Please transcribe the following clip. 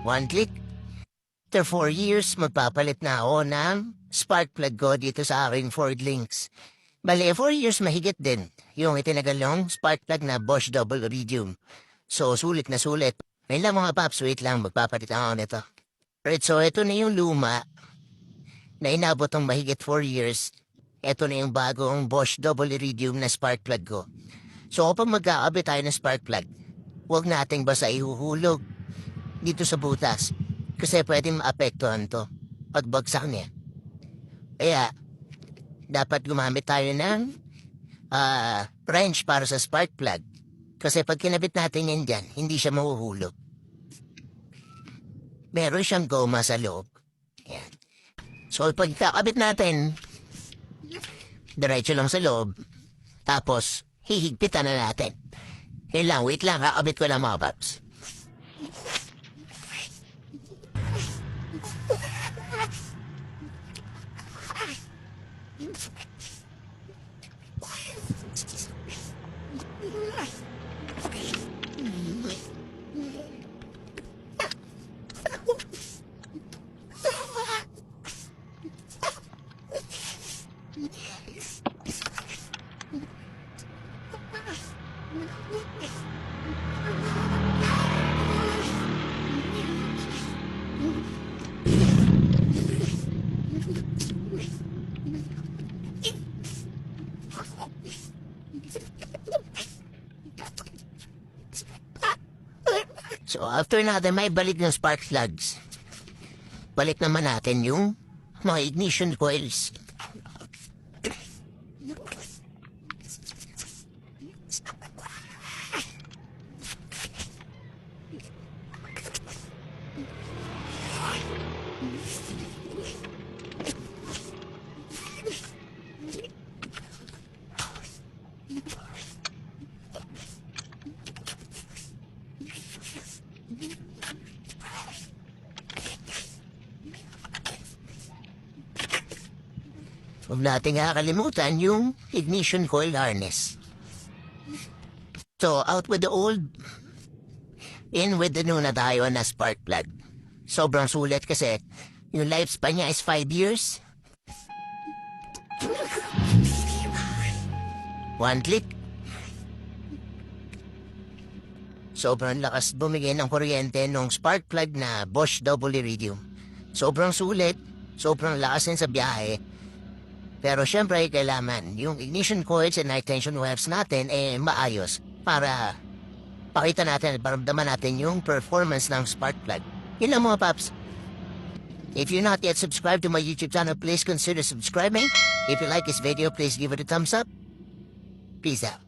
One click. After 4 years, magpapalit na ako ng spark plug ko dito sa aking Ford Links. Bale, 4 years mahigit din yung itinagalong spark plug na Bosch Double Iridium. So, sulit na sulit. Ngayon lang mga paps, wait lang, magpapalit ako nito. Right, so ito na yung luma na inabot ng mahigit 4 years. Ito na yung bagong Bosch Double Iridium na spark plug ko. So, kapag magkakabit tayo ng spark plug, huwag nating basta ihuhulog dito sa butas. Kasi pwedeng maapektuhan to pagbagsak niya. Kaya, dapat gumamit tayo ng wrench para sa spark plug. Kasi pag kinabit natin yan dyan, hindi siya mahuhulog. Meron siyang goma sa loob. Yan. So, pag kakabit natin, diretso lang sa loob. Tapos, hihigpitan na natin. Yan lang, wait lang, kakabit ko lang mga paps. So, after natin may balik ng spark plugs, balik naman natin yung mga ignition coils. Huwag natin kakalimutan yung ignition coil harness. So, out with the old, in with the new na tayo na spark plug. Sobrang sulit kasi yung lifespan niya is 5 years. One click. Sobrang lakas bumigay ng kuryente ng spark plug na Bosch Double Iridium. Sobrang sulit, sobrang lakas din sa biyahe. Pero syempre, kailangan yung ignition coils and high tension wires natin maayos para pakita natin at paramdaman natin yung performance ng spark plug. Yun lang mga paps. If you're not yet subscribed to my YouTube channel, please consider subscribing. If you like this video, please give it a thumbs up. Peace out.